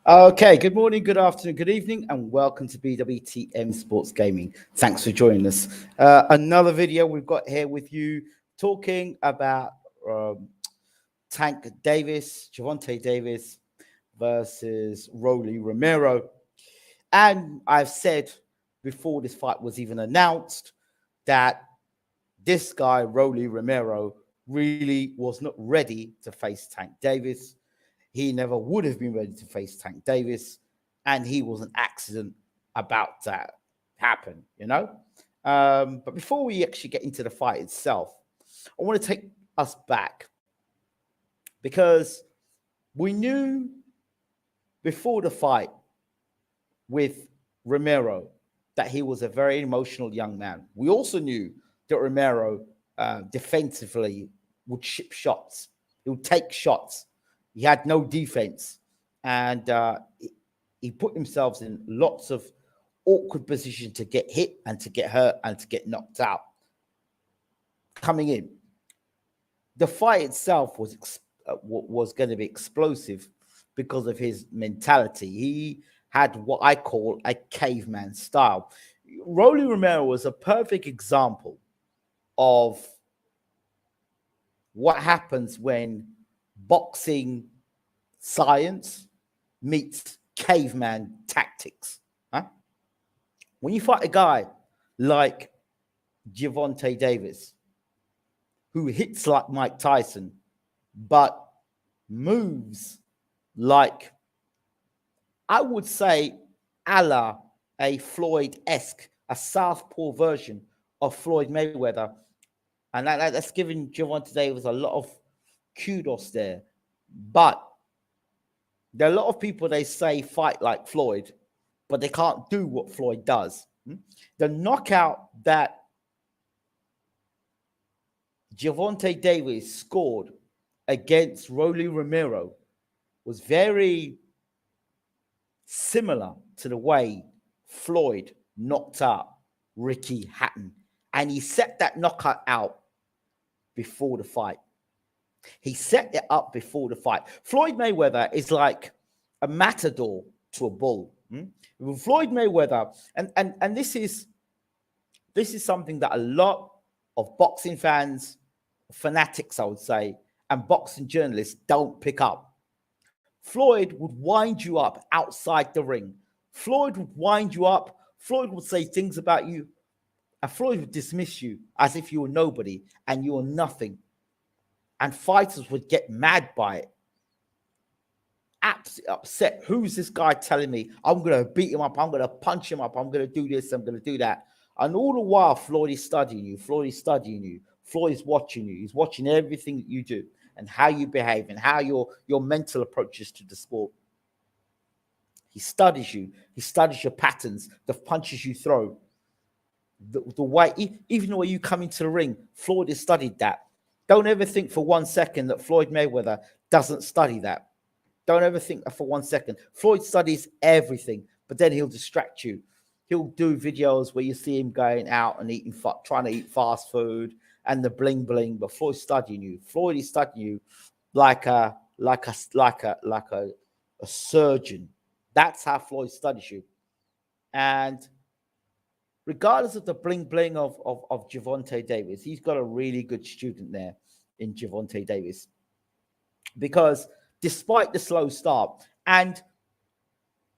Okay, good morning, good afternoon, good evening, and welcome to BWTM Sports Gaming. Thanks for joining us. Another video we've got here with you talking about Tank Davis, Gervonta Davis versus Romero. And I've said before this fight was even announced that this guy, Romero, really was not ready to face Tank Davis. He never would have been ready to face Tank Davis, and he was an accident about to happen, you know? But before we actually get into the fight itself, I want to take us back because we knew before the fight with Romero that he was a very emotional young man. We also knew that Romero defensively would ship shots. He would take shots. He had no defense, and he put himself in lots of awkward positions to get hit and to get hurt and to get knocked out. Coming in, the fight itself was going to be explosive because of his mentality. He had what I call a caveman style. Romero was a perfect example of what happens when boxing science meets caveman tactics. When you fight a guy like Gervonta Davis, who hits like Mike Tyson, but moves like, I would say, a la a Floyd-esque, a southpaw version of Floyd Mayweather. And that's giving Gervonta Davis a lot of kudos there. But there are a lot of people, they say fight like Floyd, but they can't do what Floyd does. The knockout that Gervonta Davis scored against Romero was very similar to the way Floyd knocked out Ricky Hatton. And he set that knockout out before the fight. He set it up before the fight. Floyd Mayweather is like a matador to a bull. Floyd Mayweather, and this is something that a lot of boxing fans, fanatics, I would say, and boxing journalists don't pick up. Floyd would wind you up outside the ring. Floyd would wind you up. Floyd would say things about you, and Floyd would dismiss you as if you were nobody and you were nothing. And fighters would get mad by it. Absolutely upset. Who's this guy telling me I'm going to beat him up? I'm going to punch him up. I'm going to do this. I'm going to do that. And all the while, Floyd is studying you. Floyd is studying you. Floyd is watching you. He's watching everything that you do and how you behave and how your mental approaches to the sport. He studies you. He studies your patterns, the punches you throw, the way, even the way you come into the ring. Floyd has studied that. Don't ever think for 1 second that Floyd Mayweather doesn't study that. Don't ever think for 1 second. Floyd studies everything, but then he'll distract you. He'll do videos where you see him going out and eating, trying to eat fast food and the bling bling. But Floyd's studying you. Floyd is studying you like a surgeon. That's how Floyd studies you. And regardless of the bling bling of Gervonta Davis, he's got a really good student there in Gervonta Davis. Because despite the slow start, and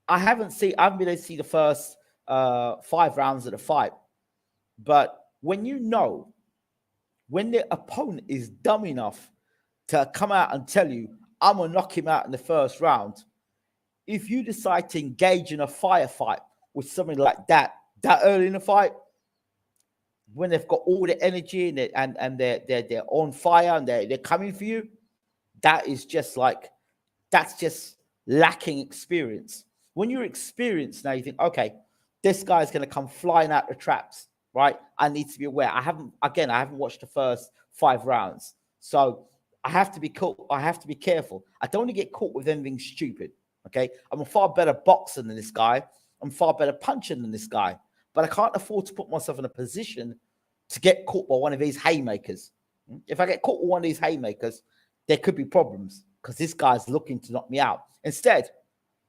I haven't been able to see the first 5 rounds of the fight, but when the opponent is dumb enough to come out and tell you, I'm going to knock him out in the first round, if you decide to engage in a firefight with something like that early in the fight, when they've got all the energy and they're on fire and they're coming for you, that's just lacking experience. When you're experienced now, you think, okay, this guy's going to come flying out the traps, right? I need to be aware. I haven't watched the first 5 rounds, so I have to be cool. I have to be careful. I don't want to get caught with anything stupid. Okay, I'm a far better boxer than this guy. I'm far better puncher than this guy, but I can't afford to put myself in a position to get caught by one of these haymakers. If I get caught with one of these haymakers, there could be problems because this guy's looking to knock me out. Instead,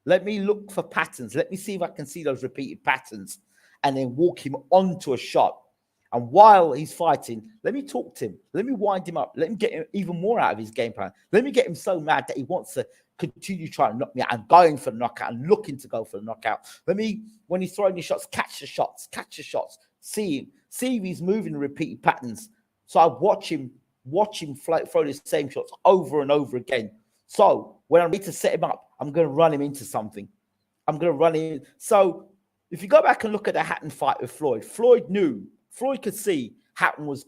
Let me look for patterns. Let me see if I can see those repeated patterns and then walk him onto a shot. And while he's fighting, let me talk to him. Let me wind him up. Let him get him even more out of his game plan. Let me get him so mad that he wants to continue trying to knock me out and going for the knockout and looking to go for the knockout. Let me, when he's throwing his shots, catch the shots, see him, see if he's moving repeated patterns. So I watch him throw the same shots over and over again. So when I need to set him up, I'm going to run him into something. I'm going to run him. So if you go back and look at the Hatton fight with Floyd, Floyd could see Hatton was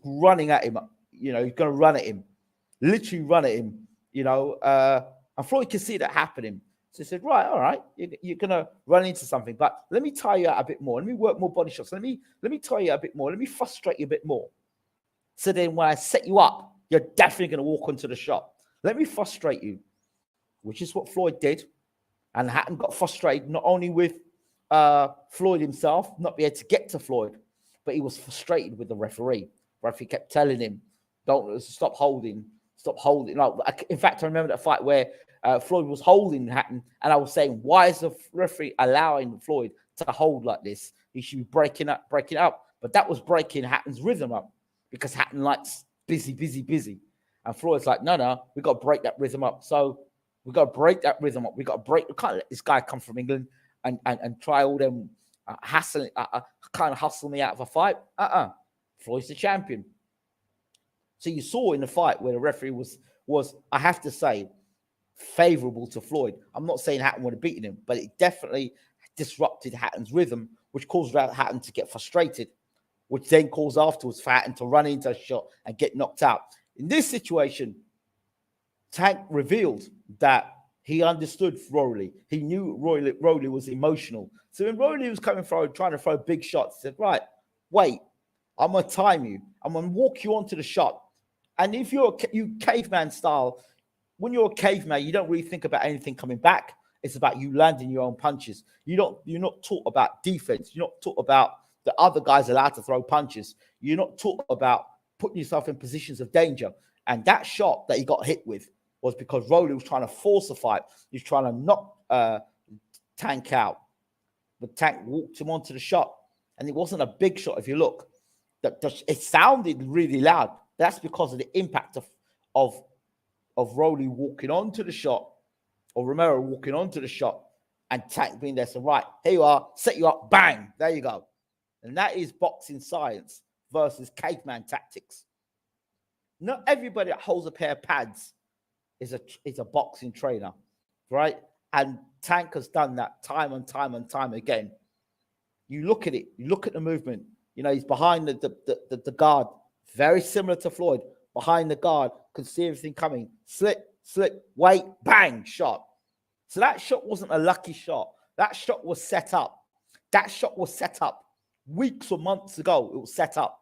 running at him. You know, he's going to run at him, literally run at him. You know, and Floyd could see that happening. So he said, right, all right, you're going to run into something, but let me tire you out a bit more. Let me work more body shots. Let me tire you out a bit more. Let me frustrate you a bit more. So then when I set you up, you're definitely going to walk onto the shot. Let me frustrate you, which is what Floyd did. And Hatton got frustrated not only with Floyd himself, not being able to get to Floyd, but he was frustrated with the referee. The referee kept telling him, don't stop holding. Like, in fact, I remember that fight where Floyd was holding Hatton, and I was saying, why is the referee allowing Floyd to hold like this? He should be breaking up. But that was breaking Hatton's rhythm up, because Hatton likes busy. And Floyd's like, no, we got to break that rhythm up. So we got to break that rhythm up. We can't let this guy come from England and try all them kind of hustle me out of a fight. Floyd's the champion. So you saw in the fight where the referee was, I have to say, favorable to Floyd. I'm not saying Hatton would have beaten him, but it definitely disrupted Hatton's rhythm, which caused Hatton to get frustrated, which then caused afterwards for Hatton to run into a shot and get knocked out. In this situation, Tank revealed that he understood Rolly. He knew Rolly was emotional. So when Rolly was coming forward, trying to throw big shots, he said, right, wait, I'm going to time you. I'm going to walk you onto the shot. And if you caveman style, when you're a caveman, you don't really think about anything coming back. It's about you landing your own punches. You're not taught about defense. You're not taught about the other guys allowed to throw punches. You're not taught about putting yourself in positions of danger. And that shot that he got hit with was because Rolly was trying to force a fight. He was trying to knock Tank out. But Tank walked him onto the shot. And it wasn't a big shot, if you look. It sounded really loud. That's because of the impact of Rolly walking onto the shot, or Romero walking onto the shot, and Tank being there. So, right, here you are, set you up, bang, there you go. And that is boxing science versus caveman tactics. Not everybody that holds a pair of pads is a boxing trainer, right? And Tank has done that time and time again. You look at it, you look at the movement. You know, he's behind the guard, very similar to Floyd. Behind the guard, could see everything coming. Slip, wait, bang, shot. So that shot wasn't a lucky shot. That shot was set up. That shot was set up weeks or months ago. It was set up.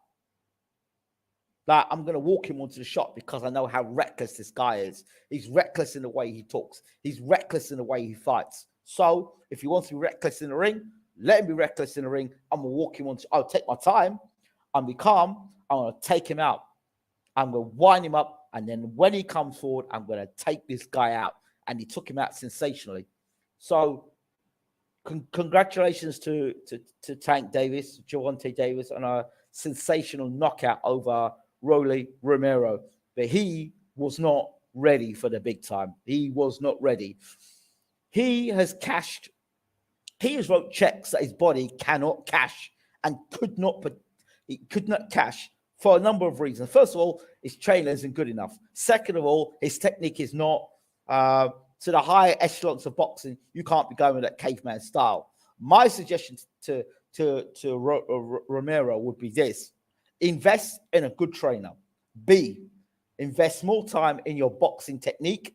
Like, I'm going to walk him onto the shot because I know how reckless this guy is. He's reckless in the way he talks. He's reckless in the way he fights. So if he wants to be reckless in the ring, let him be reckless in the ring. I'm going to walk him onto. I'll take my time. I'm going to be calm. I'm going to take him out. I'm going to wind him up. And then when he comes forward, I'm going to take this guy out. And he took him out sensationally. So congratulations to Tank Davis, Gervonta Davis, on a sensational knockout over Romero. But he was not ready for the big time. He was not ready. He has wrote checks that his body cannot cash and could not cash for a number of reasons. First of all, his training isn't good enough. Second of all, his technique is not to the higher echelons of boxing. You can't be going with that caveman style. My suggestion to Romero would be this: invest in a good trainer. B, invest more time in your boxing technique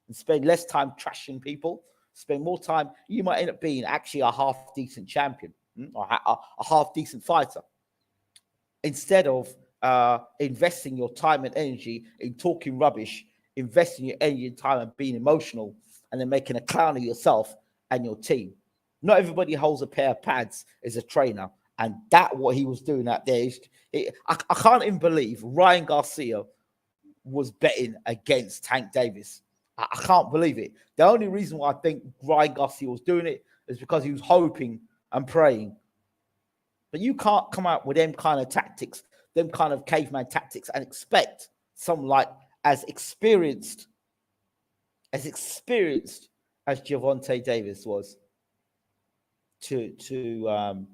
and spend less time trashing people. Spend more time. You might end up being actually a half-decent champion or a half-decent fighter, instead of investing your time and energy in talking rubbish, investing your energy and time and being emotional, and then making a clown of yourself and your team. Not everybody holds a pair of pads as a trainer, and that what he was doing out there. I can't even believe Ryan Garcia was betting against Tank Davis. I can't believe it. The only reason why I think Garcia was doing it is because he was hoping and praying. But you can't come out with them kind of tactics, them kind of caveman tactics, and expect someone like as experienced as Gervonta Davis was to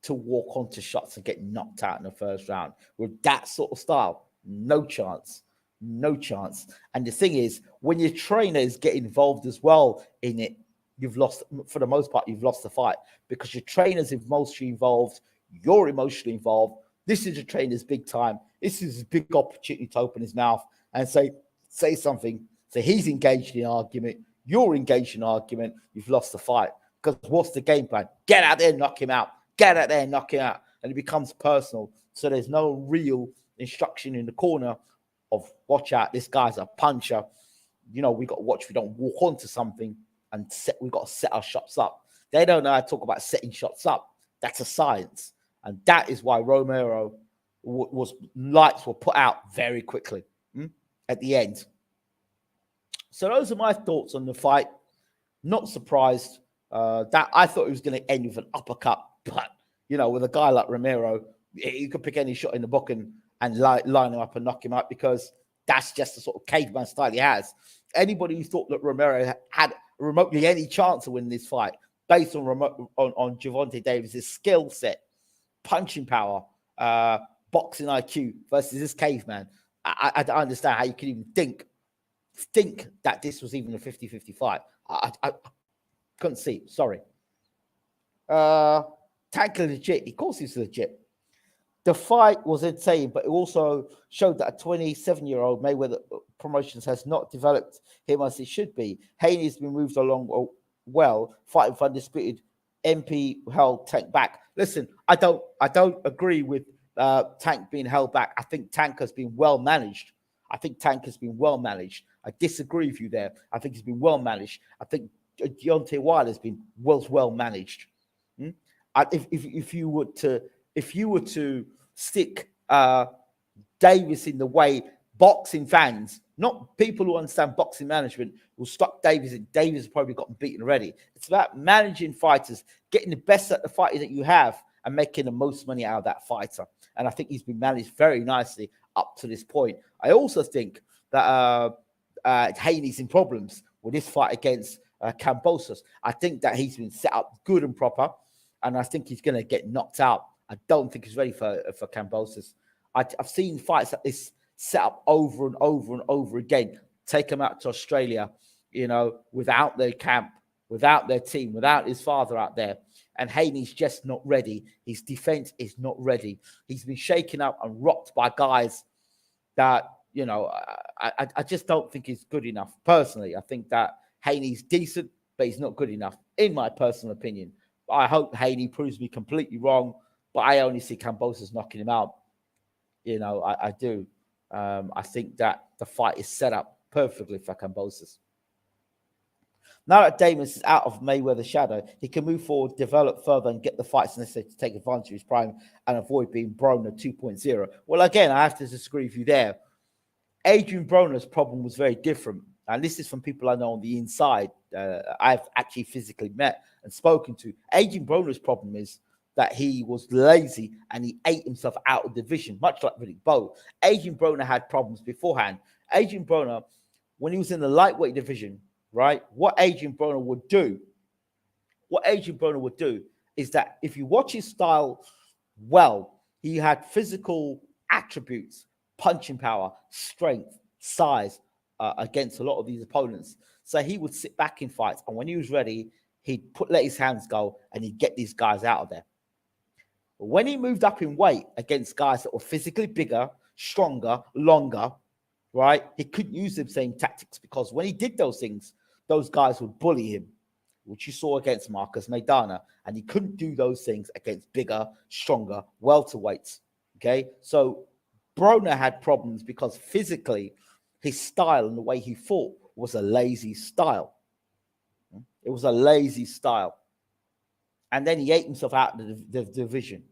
walk onto shots and get knocked out in the first round with that sort of style. No chance. No chance. And the thing is, when your trainers get involved as well in it, you've lost, for the most part, you've lost the fight because your trainer's emotionally involved, you're emotionally involved. This is a trainer's big time. This is a big opportunity to open his mouth and say something. So he's engaged in argument. You're engaged in argument. You've lost the fight. Because what's the game plan? Get out there and knock him out. Get out there and knock him out. And it becomes personal. So there's no real instruction in the corner of watch out, this guy's a puncher. You know, we got to watch we don't walk onto something and we got to set our shots up. They don't know how to talk about setting shots up. That's a science. And that is why Romero lights were put out very quickly at the end. So those are my thoughts on the fight. Not surprised that I thought it was going to end with an uppercut, but you know, with a guy like Romero, you could pick any shot in the book and line him up and knock him out because that's just the sort of caveman style he has. Anybody who thought that Romero had remotely any chance of winning this fight based on Gervonta Davis's skill set, punching power, boxing IQ versus this caveman, I don't understand how you can even think that this was even a 50-50 fight. I couldn't see it. Sorry. Tank legit. Of course he's legit. The fight was insane, but it also showed that a 27-year-old Mayweather Promotions has not developed him as it should be. Haney has been moved along well, fighting for undisputed MP held Tank back. Listen, I don't agree with Tank being held back. I think Tank has been well managed. I disagree with you there. I think he's been well managed. I think Deontay Wilder has been well managed. If you were to stick Davis in the way boxing fans, not people who understand boxing management, will stuck Davis in, Davis has probably gotten beaten already. It's about managing fighters, getting the best at the fighter that you have, and making the most money out of that fighter. And I think he's been managed very nicely up to this point. I also think that Haney's in problems with this fight against Kambosos. I think that he's been set up good and proper, and I think he's going to get knocked out. I don't think he's ready for Kambosos. I've seen fights like this set up over and over again. Take him out to Australia, you know, without their camp, without their team, without his father out there. And Haney's just not ready. His defense is not ready. He's been shaken up and rocked by guys that, you know, I just don't think he's good enough. Personally, I think that Haney's decent, but he's not good enough, in my personal opinion. I hope Haney proves me completely wrong, but I only see Kambosos knocking him out. You know, I do. I think that the fight is set up perfectly for Kambosos. Now that Davis is out of Mayweather's shadow, he can move forward, develop further, and get the fights necessary to take advantage of his prime and avoid being Broner 2.0. Well, again, I have to disagree with you there. Adrian Broner's problem was very different. And this is from people I know on the inside. I've actually physically met and spoken to. Adrian Broner's problem is that he was lazy and he ate himself out of the division, much like Riddick Bowe. Adrian Broner had problems beforehand. Adrian Broner, when he was in the lightweight division, right, what Adrian Broner would do is that if you watch his style well, he had physical attributes, punching power, strength, size against a lot of these opponents. So he would sit back in fights, and when he was ready, he'd let his hands go and he'd get these guys out of there. But when he moved up in weight against guys that were physically bigger, stronger, longer, right, he couldn't use the same tactics because when he did those things, those guys would bully him, which you saw against Marcus Maidana, and he couldn't do those things against bigger, stronger welterweights. Okay, so Broner had problems because physically his style and the way he fought was a lazy style. It was a lazy style. And then he ate himself out of the division.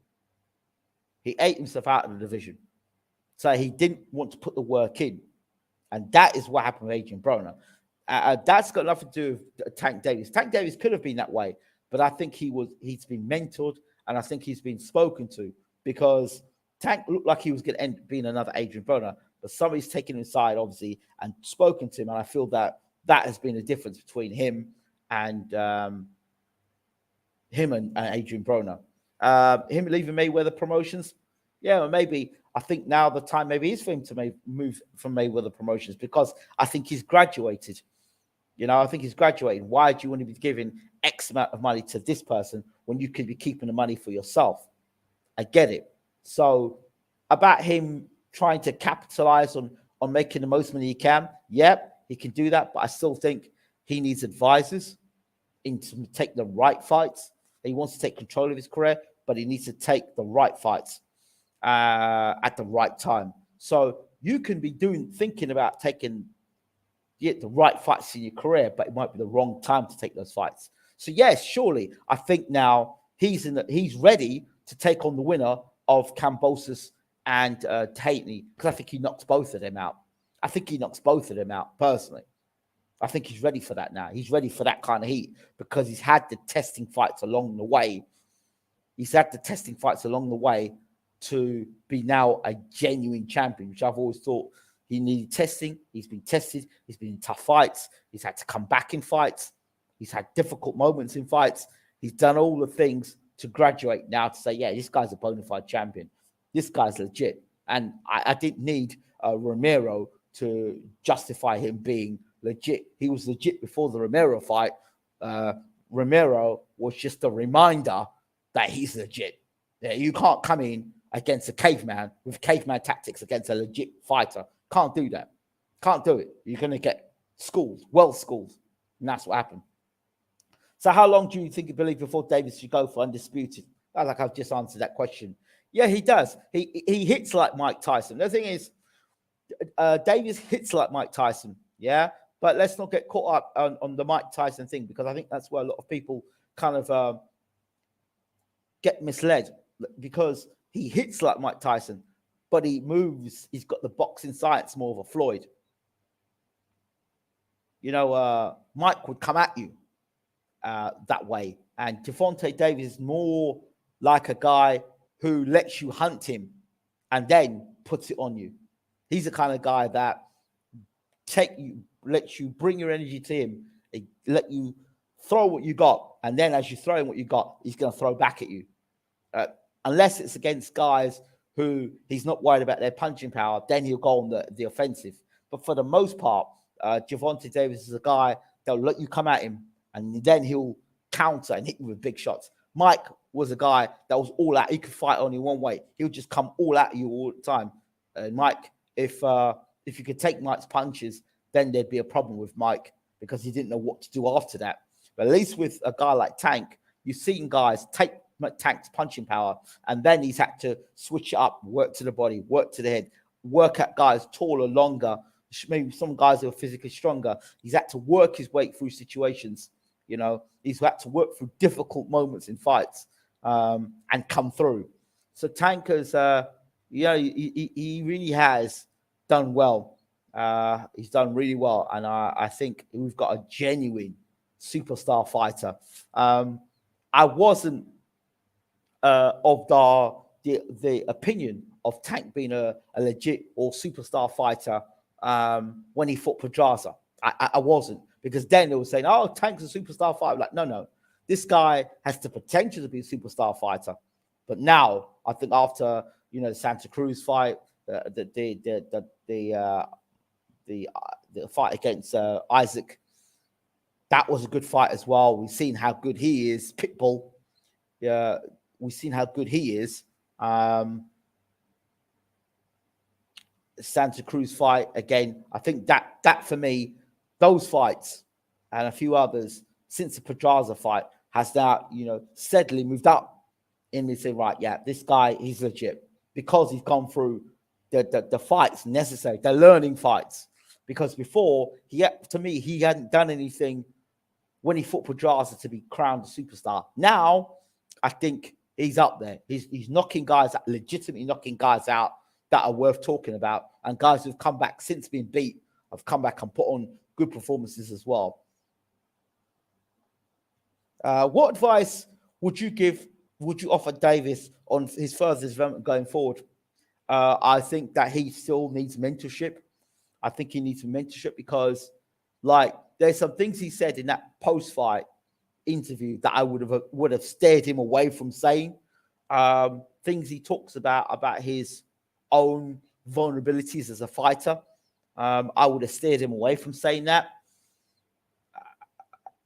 So he didn't want to put the work in. And that is what happened with Adrian Broner. That's got nothing to do with Tank Davis. Tank Davis could have been that way, but I think he's been mentored, and I think he's been spoken to, because Tank looked like he was going to end being another Adrian Broner, but somebody's taken him aside, obviously, and spoken to him. And I feel that has been a difference between him and Adrian Broner. Him leaving Mayweather Promotions, yeah, maybe. I think now the time maybe is for him to move from Mayweather Promotions, because I think he's graduated. I think he's graduated. Why do you want to be giving X amount of money to this person when you could be keeping the money for yourself? I get it. So about him trying to capitalize on making the most money he can, yep, he can do that. But I still think he needs advisors to take the right fights. He wants to take control of his career, but he needs to take the right fights at the right time. So you can be thinking about taking the right fights in your career, but it might be the wrong time to take those fights. So yes, surely I think now he's ready to take on the winner of Kambosos and Haney, because I think he knocks both of them out. I think he knocks both of them out personally. I think he's ready for that now. He's ready for that kind of heat, because he's had the testing fights along the way. He's had the testing fights along the way to be now a genuine champion, which I've always thought he needed testing. He's been tested. He's been in tough fights. He's had to come back in fights. He's had difficult moments in fights. He's done all the things to graduate now to say, yeah, this guy's a bona fide champion. This guy's legit. And I didn't need Romero to justify him being legit. He was legit before the Romero fight. Romero was just a reminder that he's legit. Yeah, you can't come in against a caveman with caveman tactics against a legit fighter. Can't do that. Can't do it. You're going to get schooled, well schooled. And that's what happened. So how long do you believe before Davis should go for undisputed? Like I've just answered that question. Yeah, he does. He hits like Mike Tyson. The thing is, Davis hits like Mike Tyson. Yeah. But let's not get caught up on the Mike Tyson thing, because I think that's where a lot of people kind of get misled, because he hits like Mike Tyson, but he moves. He's got the boxing science more of a Floyd. Mike would come at you that way. And Gervonta Davis is more like a guy who lets you hunt him and then puts it on you. He's the kind of guy that lets you bring your energy to him, let you throw what you got, and then as you're throwing what you got, he's going to throw back at you. Unless it's against guys who he's not worried about their punching power, then he'll go on the offensive. But for the most part, Gervonta Davis is a guy that'll let you come at him, and then he'll counter and hit you with big shots. Mike was a guy that was all out. He could fight only one way. He'll just come all at you all the time. Mike, if you could take Mike's punches, then there'd be a problem with Mike, because he didn't know what to do after that. But at least with a guy like Tank, you've seen guys take Tank's punching power, and then he's had to switch it up, work to the body, work to the head, work at guys taller, longer, maybe some guys who are physically stronger. He's had to work his way through situations. He's had to work through difficult moments in fights and come through. So Tank has, he really has done well. He's done really well, and I think we've got a genuine superstar fighter. I wasn't of the opinion of Tank being a legit or superstar fighter when he fought Pedraza. I wasn't, because then they were saying, oh, Tank's a superstar fighter. Like, no. This guy has the potential to be a superstar fighter. But now, I think after, the Santa Cruz fight, the fight against Isaac, that was a good fight as well. We've seen how good he is. Pitbull. Yeah, we've seen how good he is. Santa Cruz fight, again, I think that for me, those fights and a few others since the Pedraza fight has now, steadily moved up. And they say, right, yeah, this guy, he's legit, because he's gone through the fights necessary, the learning fights. Because before, he hadn't done anything when he fought Pedraza to be crowned a superstar. Now, I think he's up there. He's knocking guys out, legitimately knocking guys out that are worth talking about, and guys who've come back since being beat have come back and put on good performances as well. What advice would you offer Davis on his further development going forward? I think that he still needs mentorship. I think he needs mentorship because, like, there's some things he said in that post-fight interview that I would have steered him away from saying. Things he talks about his own vulnerabilities as a fighter. I would have steered him away from saying that.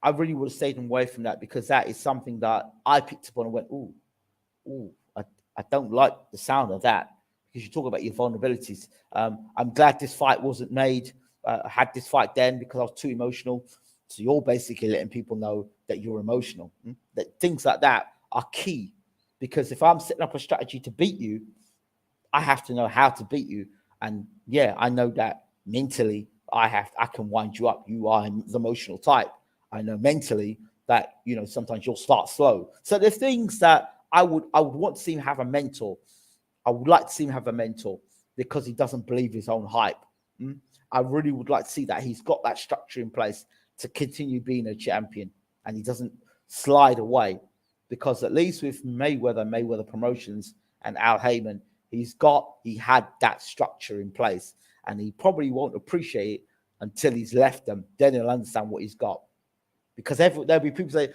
I really would have stayed him away from that because that is something that I picked up on and went, ooh, I don't like the sound of that because you talk about your vulnerabilities. I'm glad this fight wasn't made. I had this fight then because I was too emotional. So you're basically letting people know that you're emotional. That things like that are key because if I'm setting up a strategy to beat you, I have to know how to beat you. And yeah, I know that mentally I can wind you up. You are the emotional type. I know mentally that, you know, sometimes you'll start slow. So there's things that I would want to see him have a mentor. I would like to see him have a mentor because he doesn't believe his own hype. I really would like to see that he's got that structure in place to continue being a champion and he doesn't slide away because at least with Mayweather Promotions and Al Heyman, he had that structure in place and he probably won't appreciate it until he's left them. Then he'll understand what he's got. Because there'll be people say,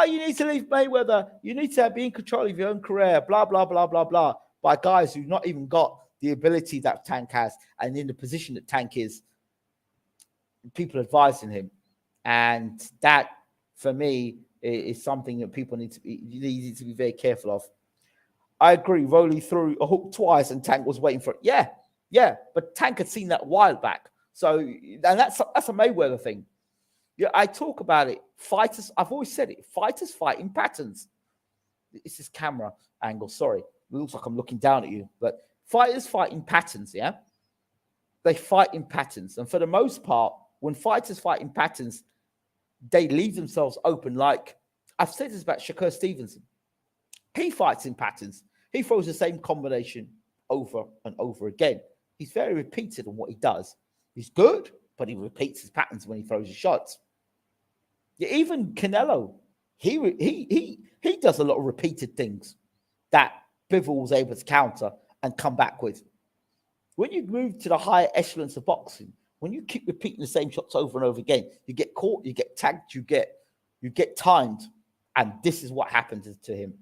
you need to leave Mayweather. You need to be in control of your own career, blah, blah, blah, blah, blah. By guys who've not even got the ability that Tank has and in the position that Tank is, people advising him. And that, for me, is something that people need to be very careful of. I agree. Rolly threw a hook twice and Tank was waiting for it. Yeah. But Tank had seen that a while back. So, and that's a Mayweather thing. Yeah, I talk about it. Fighters, I've always said it. Fighters fight in patterns. It's this camera angle. Sorry. It looks like I'm looking down at you. But fighters fight in patterns, yeah? They fight in patterns. And for the most part, when fighters fight in patterns, they leave themselves open. Like, I've said this about Shakur Stevenson. He fights in patterns. He throws the same combination over and over again. He's very repeated on what he does. He's good, but he repeats his patterns when he throws his shots. Yeah, even Canelo, he does a lot of repeated things that Bivol was able to counter and come back with. When you move to the higher echelons of boxing, when you keep repeating the same shots over and over again, you get caught, you get tagged, you get timed, and this is what happened to him.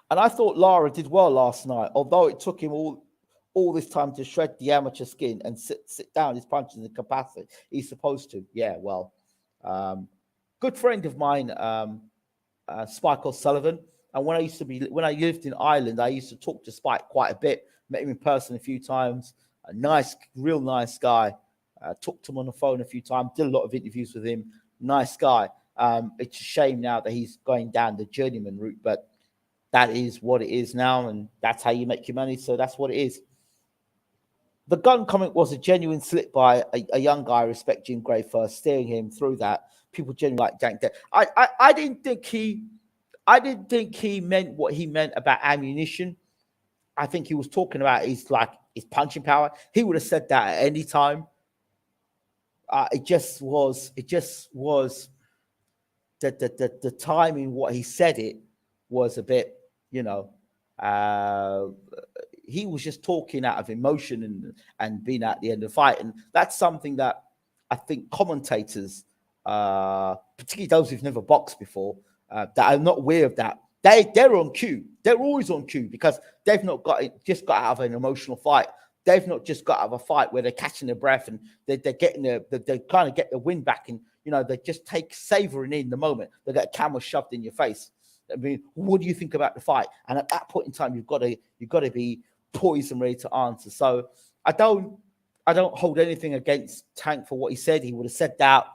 And I thought Lara did well last night, although it took him all this time to shred the amateur skin and sit down his punches in the capacity he's supposed to. Yeah, well, good friend of mine, Spike O'Sullivan. And when I lived in Ireland, I used to talk to Spike quite a bit. Met him in person a few times. A nice, real nice guy. Talked to him on the phone a few times. Did a lot of interviews with him. Nice guy. It's a shame now that he's going down the journeyman route, but that is what it is now, and that's how you make your money. So that's what it is. The gun comment was a genuine slip by a young guy. I respect Jim Gray for steering him through that. People genuinely like Jank. I didn't think he meant what he meant about ammunition. I think he was talking about his punching power. He would have said that at any time. It just was the timing. What he said it was a bit, he was just talking out of emotion and being at the end of the fight. And that's something that I think commentators, particularly those who've never boxed before, that are not aware of that, they're on cue. They're always on cue because they've not just got out of an emotional fight. They've not just got out of a fight where they're catching their breath and they're getting they kind of get the wind back and, they just savoring in the moment. They get a camera shoved in your face. I mean, what do you think about the fight? And at that point in time, you've got to be poised and ready to answer. So I don't hold anything against Tank for what he said. He would have said that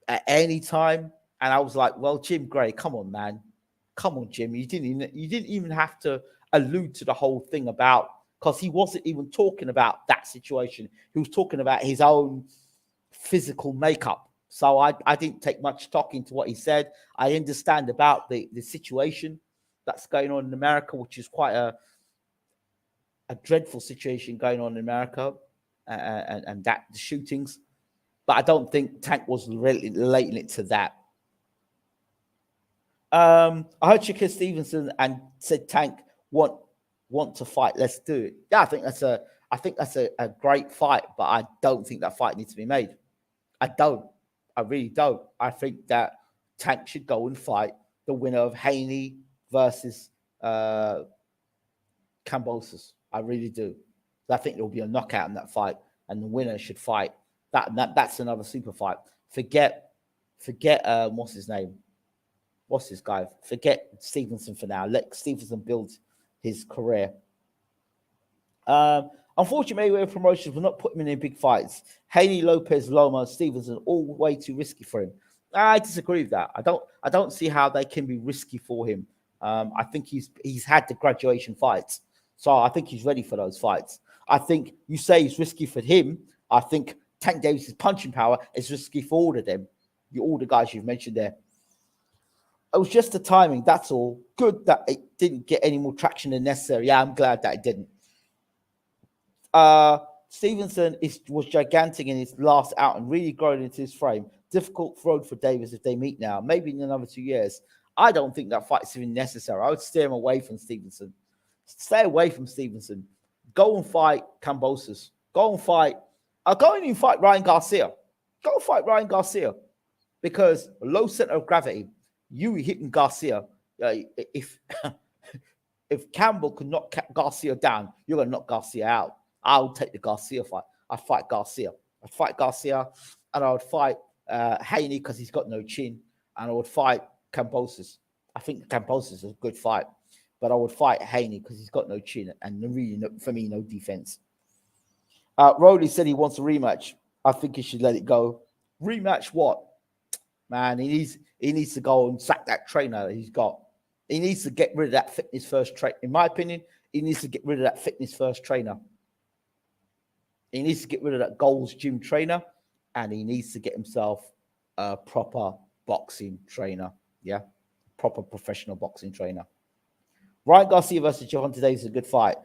at any time. And I was like, well, Jim Gray, come on, man. Come on, Jim. You didn't even have to allude to the whole thing because he wasn't even talking about that situation. He was talking about his own physical makeup. So I didn't take much stock into what he said. I understand about the situation that's going on in America, which is quite a dreadful situation going on in America, and that the shootings. But I don't think Tank was relating it to that. I heard Shakur Stevenson and said Tank want to fight. Let's do it. Yeah, I think that's a great fight, but I don't think that fight needs to be made. I don't. I really don't. I think that Tank should go and fight the winner of Haney versus Kambosos. I really do. I think there will be a knockout in that fight, and the winner should fight. That's another super fight. Forget what's his name? What's this guy? Forget Stevenson for now. Let Stevenson build his career. Unfortunately, Mayweather promotions will not put him in big fights. Haney, Lopez, Loma, Stevenson, all way too risky for him. I disagree with that. I don't see how they can be risky for him. I think he's had the graduation fights, so I think he's ready for those fights. I think you say he's risky for him. I think Tank Davis's punching power is risky for all of them. All the guys you've mentioned there. It was just the timing. That's all. Good that it didn't get any more traction than necessary. Yeah, I'm glad that it didn't. Stevenson was gigantic in his last out and really growing into his frame. Difficult road for Davis if they meet now. Maybe in another 2 years. I don't think that fight's even necessary. I would steer him away from Stevenson. Stay away from Stevenson. Go and fight Kambosos. Go and fight. Go and even fight Ryan Garcia. Go and fight Ryan Garcia. Because low center of gravity, you hitting Garcia. If Campbell could knock Garcia down, you're going to knock Garcia out. I'll take the Garcia fight. I'd fight Garcia. I'd fight Garcia, and I would fight Haney because he's got no chin, and I would fight Kambosos. I think Kambosos is a good fight, but I would fight Haney because he's got no chin, and really, for me, no defense. Rowley said he wants a rematch. I think he should let it go. Rematch what? Man, he needs to go and sack that trainer that he's got. He needs to get rid of that fitness first trainer. In my opinion, he needs to get rid of that fitness first trainer. He needs to get rid of that Gold's Gym trainer, and he needs to get himself a proper boxing trainer. Yeah, proper professional boxing trainer. Ryan Garcia versus Gervonta Davis is a good fight.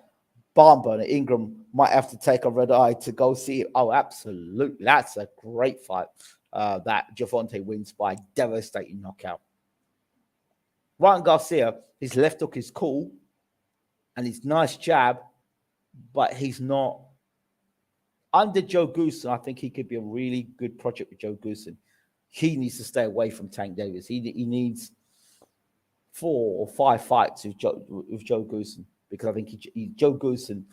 Barn burner. Ingram might have to take a red eye to go see it. Oh, absolutely. That's a great fight. That Gervonta wins by devastating knockout. Ryan Garcia, his left hook is cool, and his nice jab, but he's not. Under Joe Goosen, I think he could be a really good project with Joe Goosen. He needs to stay away from Tank Davis. He needs 4 or 5 fights with Joe Goosen, because I think Joe Goosen,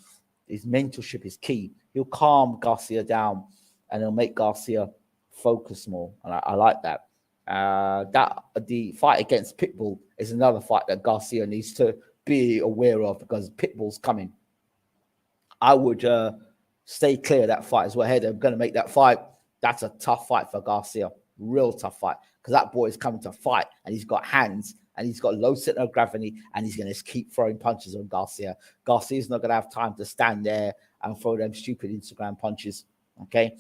his mentorship is key. He'll calm Garcia down, and he'll make Garcia focus more, and I like that. The fight against Pitbull is another fight that Garcia needs to be aware of, because Pitbull's coming. I would stay clear of that fight as well. Hey, they're going to make that fight. That's a tough fight for Garcia. Real tough fight, because that boy is coming to fight, and he's got hands, and he's got low center of gravity, and he's going to keep throwing punches on Garcia. Garcia's not going to have time to stand there and throw them stupid Instagram punches. Okay,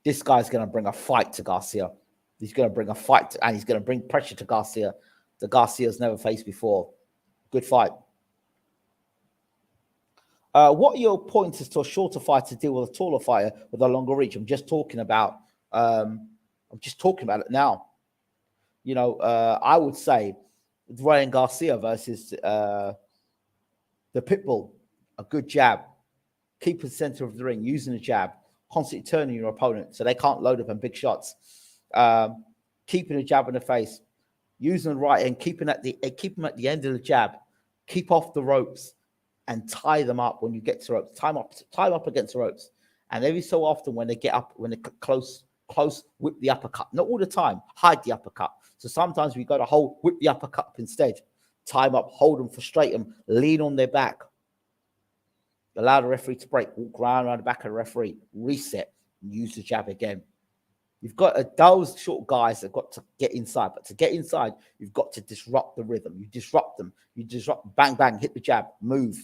this guy's going to bring a fight to Garcia. He's going to bring a fight, and he's going to bring pressure to Garcia that Garcia's never faced before. Good fight. What are your pointers to a shorter fight to deal with a taller fighter with a longer reach? I'm just talking about it now. You know, I would say Ryan Garcia versus the Pitbull, a good jab, keep the center of the ring, using the jab, constantly turning your opponent so they can't load up on big shots. Keeping a jab in the face, using the right hand, keep them at the end of the jab, keep off the ropes, and tie them up when you get to ropes. Tie them up against the ropes. And every so often, when they get up, when they're close, whip the uppercut. Not all the time. Hide the uppercut. So sometimes we got to whip the uppercut up instead. Tie them up, hold them, frustrate them, lean on their back. Allow the referee to break. Walk around the back of the referee. Reset. And use the jab again. You've got those short guys that have got to get inside. But to get inside, you've got to disrupt the rhythm. You disrupt them. You disrupt, bang, bang, hit the jab, move.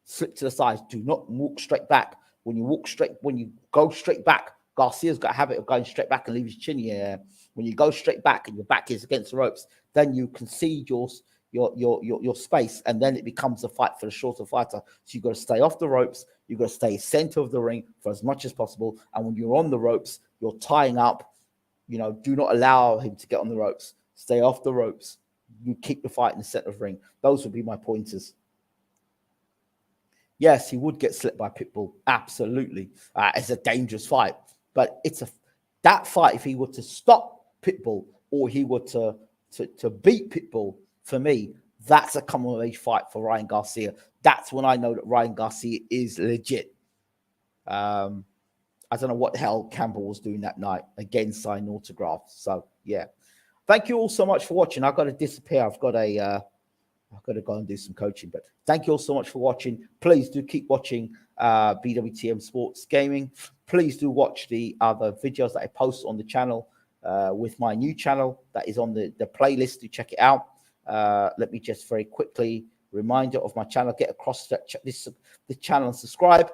Slip to the sides. Do not walk straight back. When you go straight back, Garcia's got a habit of going straight back and leave his chin in the air. When you go straight back and your back is against the ropes, then you concede your space, and then it becomes a fight for the shorter fighter. So you've got to stay off the ropes. You've got to stay center of the ring for as much as possible. And when you're on the ropes, you're tying up. Do not allow him to get on the ropes. Stay off the ropes. You keep the fight in the center of the ring. Those would be my pointers. Yes, he would get slipped by Pitbull. Absolutely. It's a dangerous fight. But that fight, if he were to stop Pitbull or he were to beat Pitbull, for me, that's a coming of age fight for Ryan Garcia. That's when I know that Ryan Garcia is legit. I don't know what the hell Campbell was doing that night. Again, signing autographs. So, yeah. Thank you all so much for watching. I've got to disappear. I've got to go and do some coaching. But thank you all so much for watching. Please do keep watching BWTM Sports Gaming. Please do watch the other videos that I post on the channel with my new channel that is on the playlist. To check it out. Let me just very quickly remind you of my channel. Get across the channel and subscribe.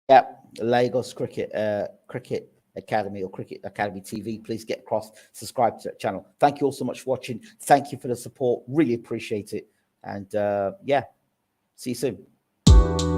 Yeah, Lagos Cricket Academy or Cricket Academy TV. Please get across, subscribe to that channel. Thank you all so much for watching. Thank you for the support. Really appreciate it. And yeah, see you soon.